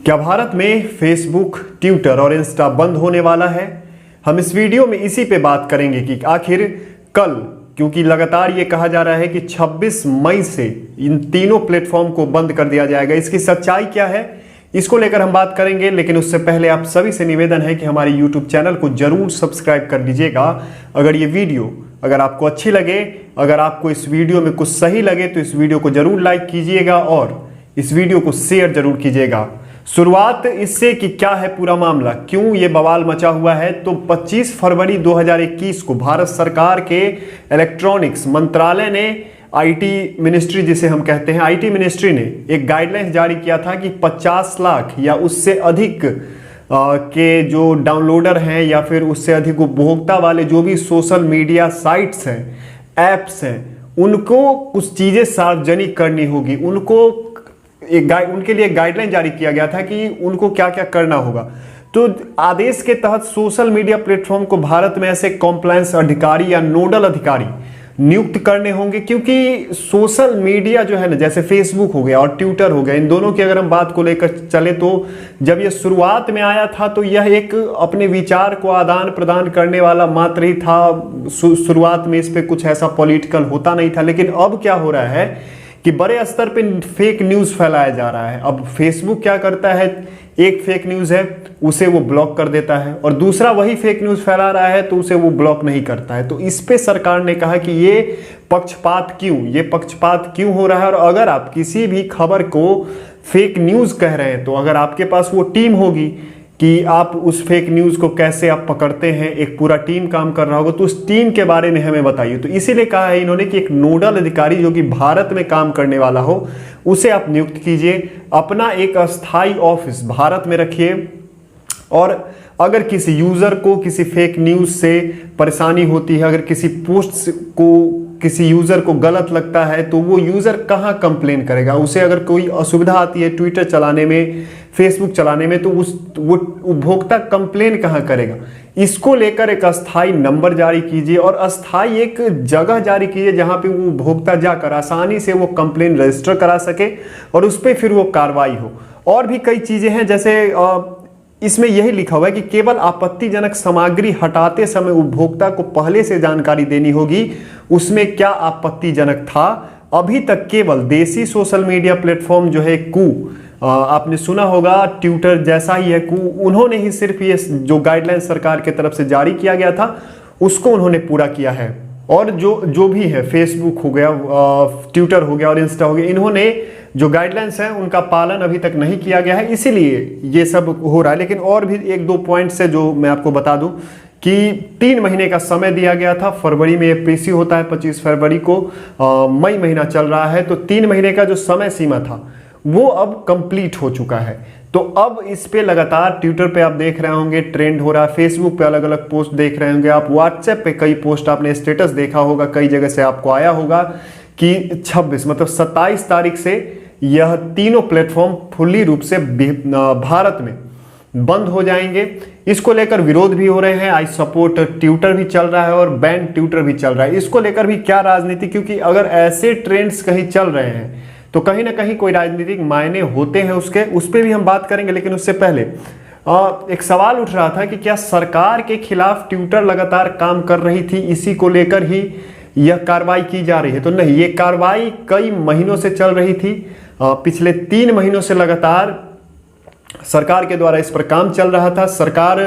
क्या भारत में Facebook, Twitter और इंस्टा बंद होने वाला है? हम इस वीडियो में इसी पे बात करेंगे कि आखिर कल, क्योंकि लगातार ये कहा जा रहा है कि 26 मई से इन तीनों प्लेटफॉर्म को बंद कर दिया जाएगा, इसकी सच्चाई क्या है, इसको लेकर हम बात करेंगे। लेकिन उससे पहले आप सभी से निवेदन है कि हमारे YouTube चैनल को जरूर सब्सक्राइब कर लीजिएगा। अगर आपको अच्छी लगे, अगर आपको इस वीडियो में कुछ सही लगे तो इस वीडियो को जरूर लाइक कीजिएगा और इस वीडियो को शेयर जरूर कीजिएगा। शुरुआत इससे कि क्या है पूरा मामला, क्यों ये बवाल मचा हुआ है। तो 25 फरवरी 2021 को भारत सरकार के इलेक्ट्रॉनिक्स मंत्रालय ने, आईटी मिनिस्ट्री जिसे हम कहते हैं, आईटी मिनिस्ट्री ने एक गाइडलाइंस जारी किया था कि 50 लाख या उससे अधिक के जो डाउनलोडर हैं या फिर उससे अधिक उपभोक्ता वाले जो भी सोशल मीडिया साइट्स हैं, ऐप्स हैं, उनको कुछ चीज़ें सार्वजनिक करनी होगी। उनके लिए गाइडलाइन जारी किया गया था कि उनको क्या क्या करना होगा। तो आदेश के तहत सोशल मीडिया प्लेटफॉर्म को भारत में ऐसे कॉम्प्लायंस अधिकारी या नोडल अधिकारी नियुक्त करने होंगे, क्योंकि सोशल मीडिया जो है ना, जैसे फेसबुक हो गया और ट्विटर हो गया, इन दोनों की अगर हम बात को लेकर चले तो जब ये शुरुआत में आया था तो यह एक अपने विचार को आदान प्रदान करने वाला मात्र ही था। शुरुआत में इस पर कुछ ऐसा पॉलिटिकल होता नहीं था। लेकिन अब क्या हो रहा है कि बड़े स्तर पे फेक न्यूज़ फैलाया जा रहा है। अब फेसबुक क्या करता है, एक फेक न्यूज़ है उसे वो ब्लॉक कर देता है और दूसरा वही फेक न्यूज़ फैला रहा है तो उसे वो ब्लॉक नहीं करता है। तो इस पे सरकार ने कहा कि ये पक्षपात क्यों हो रहा है। और अगर आप किसी भी खबर को फेक न्यूज़ कह रहे हैं तो अगर आपके पास वो टीम होगी कि आप उस फेक न्यूज़ को कैसे आप पकड़ते हैं, एक पूरा टीम काम कर रहा होगा, तो उस टीम के बारे में हमें बताइए। तो इसीलिए कहा है इन्होंने कि एक नोडल अधिकारी जो कि भारत में काम करने वाला हो उसे आप नियुक्त कीजिए, अपना एक अस्थायी ऑफिस भारत में रखिए। और अगर किसी यूज़र को किसी फेक न्यूज़ से परेशानी होती है, अगर किसी पोस्ट को किसी यूज़र को गलत लगता है तो वो यूज़र कहाँ कंप्लेन करेगा, उसे अगर कोई असुविधा आती है ट्विटर चलाने में, फेसबुक चलाने में, तो वो उपभोक्ता कंप्लेन कहाँ करेगा। इसको लेकर एक अस्थाई नंबर जारी कीजिए और अस्थाई एक जगह जारी कीजिए जहाँ पे वो उपभोक्ता जाकर आसानी से वो कंप्लेन रजिस्टर करा सके और उस पर फिर वो कार्रवाई हो। और भी कई चीज़ें हैं, जैसे इसमें यही लिखा हुआ है कि केवल आपत्तिजनक सामग्री हटाते समय उपभोक्ता को पहले से जानकारी देनी होगी उसमें क्या आपत्तिजनक था। अभी तक केवल देसी सोशल मीडिया प्लेटफॉर्म जो है आपने सुना होगा ट्विटर जैसा ही है, उन्होंने ही सिर्फ ये जो गाइडलाइन सरकार की तरफ से जारी किया गया था उसको उन्होंने पूरा किया है। और जो भी है, फेसबुक हो गया, ट्विटर हो गया और इंस्टा हो गया, इन्होंने जो गाइडलाइंस हैं उनका पालन अभी तक नहीं किया गया है, इसीलिए ये सब हो रहा है। लेकिन और भी एक दो पॉइंट्स है जो मैं आपको बता दूं कि 3 महीने का समय दिया गया था। फरवरी में एपीसी होता है 25 फरवरी को, मई महीना चल रहा है, तो 3 महीने का जो समय सीमा था वो अब कंप्लीट हो चुका है। तो अब इस पे लगातार ट्विटर पे आप देख रहे होंगे ट्रेंड हो रहा है, फेसबुक पे अलग अलग पोस्ट देख रहे होंगे आप, व्हाट्सएप पे कई पोस्ट आपने स्टेटस देखा होगा, कई जगह से आपको आया होगा कि 26 मतलब 27 तारीख से यह तीनों प्लेटफॉर्म फुल्ली रूप से भारत में बंद हो जाएंगे। इसको लेकर विरोध भी हो रहे हैं, आई सपोर्ट ट्विटर भी चल रहा है और बैन ट्विटर भी चल रहा है। इसको लेकर भी क्या राजनीति, क्योंकि अगर ऐसे ट्रेंड्स कहीं चल रहे हैं तो कहीं ना कहीं कोई राजनीतिक मायने होते हैं उस पर भी हम बात करेंगे। लेकिन उससे पहले एक सवाल उठ रहा था कि क्या सरकार के खिलाफ ट्विटर लगातार काम कर रही थी, इसी को लेकर ही यह कार्रवाई की जा रही है? तो नहीं, ये कार्रवाई कई महीनों से चल रही थी। पिछले 3 महीनों से लगातार सरकार के द्वारा इस पर काम चल रहा था। सरकार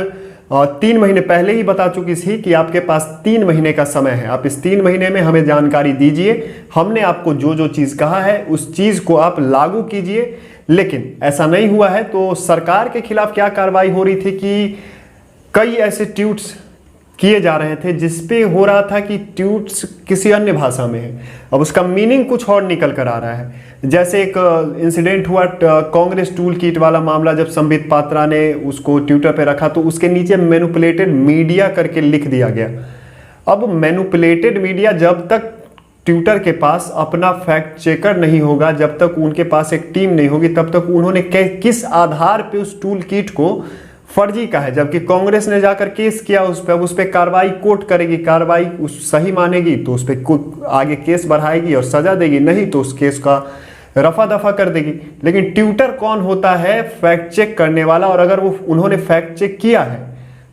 3 महीने पहले ही बता चुकी थी कि आपके पास 3 महीने का समय है, आप इस 3 महीने में हमें जानकारी दीजिए, हमने आपको जो जो चीज़ कहा है उस चीज़ को आप लागू कीजिए। लेकिन ऐसा नहीं हुआ है। तो सरकार के खिलाफ क्या कार्रवाई हो रही थी कि कई ऐसे ट्वीट्स किए जा रहे थे जिसपे हो रहा था कि ट्वीट्स किसी अन्य भाषा में है, अब उसका मीनिंग कुछ और निकल कर आ रहा है। जैसे एक इंसिडेंट हुआ कांग्रेस टूल किट वाला मामला, जब संबित पात्रा ने उसको ट्विटर पे रखा तो उसके नीचे मैनिपुलेटेड मीडिया करके लिख दिया गया। अब मैनिपुलेटेड मीडिया, जब तक ट्विटर के पास अपना फैक्ट चेकर नहीं होगा, जब तक उनके पास एक टीम नहीं होगी, तब तक उन्होंने किस आधार पे उस टूल किट को फर्जी का है। जबकि कांग्रेस ने जाकर केस किया उस पर, अब उस पर कार्रवाई कोर्ट करेगी, कार्रवाई सही मानेगी तो उस पर आगे केस बढ़ाएगी और सजा देगी, नहीं तो उस केस का रफा दफा कर देगी। लेकिन ट्विटर कौन होता है फैक्ट चेक करने वाला, और अगर वो उन्होंने फैक्ट चेक किया है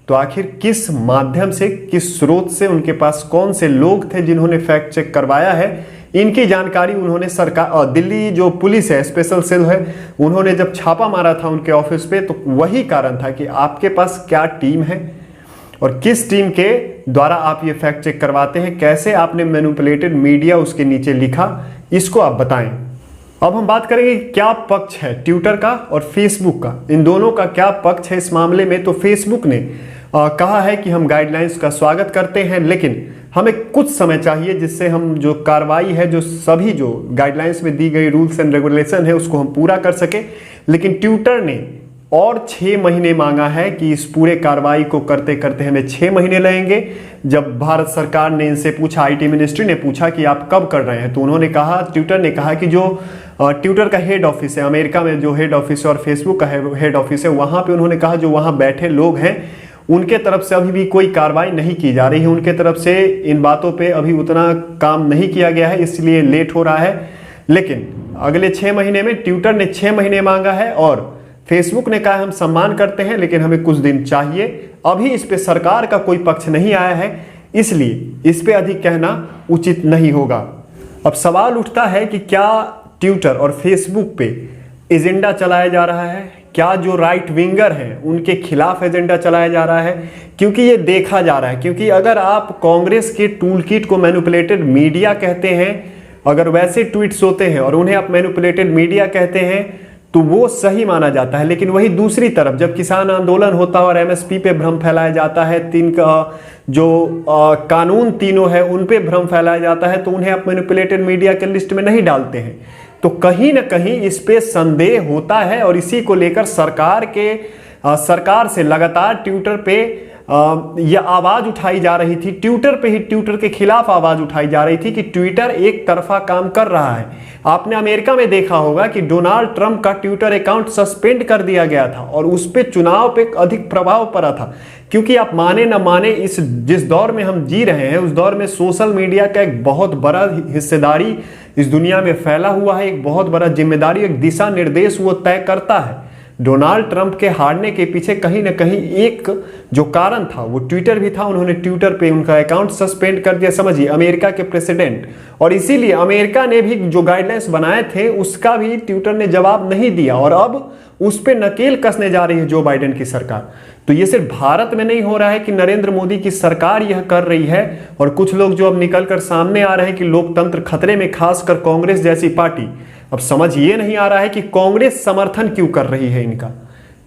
तो आखिर किस माध्यम से, किस स्रोत से, उनके पास कौन से लोग थे जिन्होंने फैक्ट चेक करवाया है, इनकी जानकारी उन्होंने सरकार और दिल्ली जो पुलिस है, स्पेशल सेल है, उन्होंने जब छापा मारा था उनके ऑफिस पे, तो वही कारण था कि आपके पास क्या टीम है और किस टीम के द्वारा आप ये फैक्ट चेक करवाते हैं, कैसे आपने मैनिपुलेटेड मीडिया उसके नीचे लिखा, इसको आप बताएं। अब हम बात करेंगे क्या पक्ष है ट्विटर का और फेसबुक का, इन दोनों का क्या पक्ष है इस मामले में। तो फेसबुक ने कहा है कि हम गाइडलाइंस का स्वागत करते हैं, लेकिन हमें कुछ समय चाहिए जिससे हम जो कार्रवाई है, जो सभी जो गाइडलाइंस में दी गई रूल्स एंड रेगुलेशन है, उसको हम पूरा कर सके। लेकिन ट्विटर ने और 6 महीने मांगा है कि इस पूरे कार्रवाई को करते करते हमें 6 महीने लगेंगे। जब भारत सरकार ने इनसे पूछा, आईटी मिनिस्ट्री ने पूछा कि आप कब कर रहे हैं, तो उन्होंने कहा, ट्विटर ने कहा कि जो ट्विटर का हेड ऑफिस है अमेरिका में, जो हेड ऑफिस है, और फेसबुक का हेड ऑफिस है, वहां पे उन्होंने कहा जो वहां बैठे लोग हैं उनके तरफ से अभी भी कोई कार्रवाई नहीं की जा रही है, उनके तरफ से इन बातों पे अभी उतना काम नहीं किया गया है, इसलिए लेट हो रहा है। लेकिन अगले 6 महीने में ट्विटर ने 6 महीने मांगा है और फेसबुक ने कहा हम सम्मान करते हैं लेकिन हमें कुछ दिन चाहिए। अभी इस पे सरकार का कोई पक्ष नहीं आया है, इसलिए इस पे अधिक कहना उचित नहीं होगा। अब सवाल उठता है कि क्या ट्विटर और फेसबुक पे एजेंडा चलाया जा रहा है, क्या जो राइट विंगर हैं उनके खिलाफ एजेंडा चलाया जा रहा है, क्योंकि ये देखा जा रहा है। क्योंकि अगर आप कांग्रेस के टूल किट को मैनिपुलेटेड मीडिया कहते हैं, अगर वैसे ट्वीट्स होते हैं और उन्हें आप मैनिपुलेटेड मीडिया कहते हैं तो वो सही माना जाता है। लेकिन वही दूसरी तरफ जब किसान आंदोलन होता है और एमएसपी पे भ्रम फैलाया जाता है, कानून तीनों है उन पे भ्रम फैलाया जाता है, तो उन्हें आप मैनिपुलेटेड मीडिया के लिस्ट में नहीं डालते हैं। तो कहीं ना कहीं इस पे संदेह होता है और इसी को लेकर सरकार से लगातार ट्विटर पे यह आवाज उठाई जा रही थी, ट्विटर के खिलाफ आवाज उठाई जा रही थी कि ट्विटर एक तरफा काम कर रहा है। आपने अमेरिका में देखा होगा कि डोनाल्ड ट्रंप का ट्विटर अकाउंट सस्पेंड कर दिया गया था और उस पे चुनाव पे अधिक प्रभाव पड़ा था, क्योंकि आप माने न माने इस जिस दौर में हम जी रहे हैं उस दौर में सोशल मीडिया का एक बहुत बड़ा हिस्सेदारी इस दुनिया में फैला हुआ है, एक बहुत बड़ा जिम्मेदारी, एक दिशा निर्देश वो तय करता है। डोनाल्ड ट्रंप के हारने के पीछे कहीं ना कहीं एक जो कारण था वो ट्विटर भी था। उन्होंने ट्विटर पे उनका अकाउंट सस्पेंड कर दिया, समझिए अमेरिका के प्रेसिडेंट, और इसीलिए अमेरिका ने भी जो गाइडलाइंस बनाए थे उसका भी ट्विटर ने जवाब नहीं दिया और अब उस पे नकेल कसने जा रही है जो बाइडेन की सरकार। तो ये सिर्फ भारत में नहीं हो रहा है कि नरेंद्र मोदी की सरकार यह कर रही है, और कुछ लोग जो अब निकलकर सामने आ रहे हैं कि लोकतंत्र खतरे में, खासकर कांग्रेस जैसी पार्टी। अब समझ ये नहीं आ रहा है कि कांग्रेस समर्थन क्यों कर रही है इनका,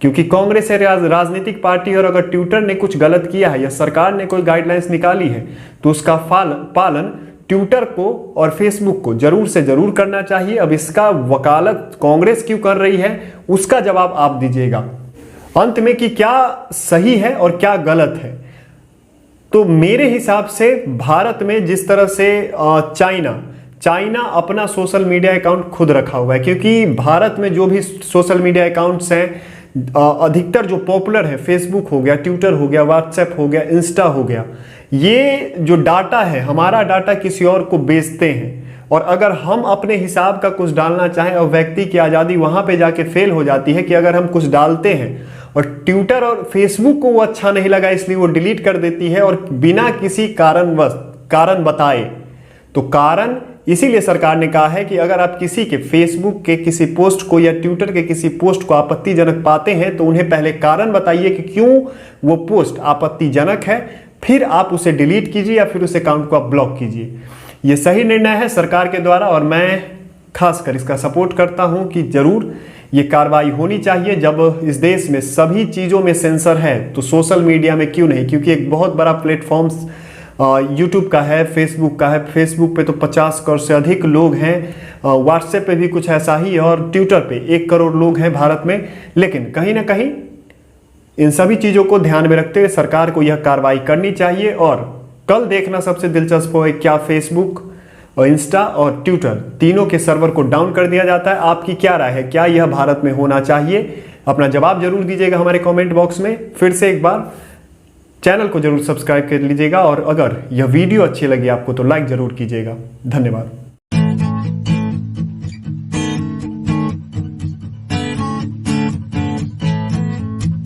क्योंकि कांग्रेस है राजनीतिक पार्टी, और अगर ट्विटर ने कुछ गलत किया है या सरकार ने कोई गाइडलाइंस निकाली है तो उसका पालन ट्विटर को और फेसबुक को जरूर से जरूर करना चाहिए। अब इसका वकालत कांग्रेस क्यों कर रही है उसका जवाब आप दीजिएगा अंत में कि क्या सही है और क्या गलत है। तो मेरे हिसाब से भारत में जिस तरह से चाइना अपना सोशल मीडिया अकाउंट खुद रखा हुआ है, क्योंकि भारत में जो भी सोशल मीडिया अकाउंट्स हैं अधिकतर जो पॉपुलर है, फेसबुक हो गया, ट्विटर हो गया, व्हाट्सएप हो गया, इंस्टा हो गया, ये जो डाटा है हमारा डाटा किसी और को बेचते हैं। और अगर हम अपने हिसाब का कुछ डालना चाहें और व्यक्ति की आज़ादी वहां पे जाके फेल हो जाती है कि अगर हम कुछ डालते हैं और ट्विटर और फेसबुक को वो अच्छा नहीं लगा इसलिए वो डिलीट कर देती है और बिना किसी कारण बताए। तो कारण इसीलिए सरकार ने कहा है कि अगर आप किसी के फेसबुक के किसी पोस्ट को या ट्विटर के किसी पोस्ट को आपत्तिजनक पाते हैं तो उन्हें पहले कारण बताइए कि क्यों वो पोस्ट आपत्तिजनक है, फिर आप उसे डिलीट कीजिए या फिर उस अकाउंट को आप ब्लॉक कीजिए। ये सही निर्णय है सरकार के द्वारा और मैं खासकर इसका सपोर्ट करता हूं कि जरूर ये कार्रवाई होनी चाहिए। जब इस देश में सभी चीज़ों में सेंसर है तो सोशल मीडिया में क्यों नहीं, क्योंकि एक बहुत बड़ा प्लेटफॉर्म्स यूट्यूब का है, फेसबुक का है। फेसबुक पे तो 50 करोड़ से अधिक लोग हैं, व्हाट्सएप पे भी कुछ ऐसा ही है और ट्विटर पे 1 करोड़ लोग हैं भारत में। लेकिन कहीं ना कहीं इन सभी चीज़ों को ध्यान में रखते हुए सरकार को यह कार्रवाई करनी चाहिए। और कल देखना सबसे दिलचस्प है क्या फेसबुक और इंस्टा और ट्विटर तीनों के सर्वर को डाउन कर दिया जाता है। आपकी क्या राय है, क्या यह भारत में होना चाहिए? अपना जवाब जरूर दीजिएगा हमारे कमेंट बॉक्स में। फिर से एक बार चैनल को जरूर सब्सक्राइब कर लीजिएगा और अगर यह वीडियो अच्छी लगी आपको तो लाइक जरूर कीजिएगा। धन्यवाद।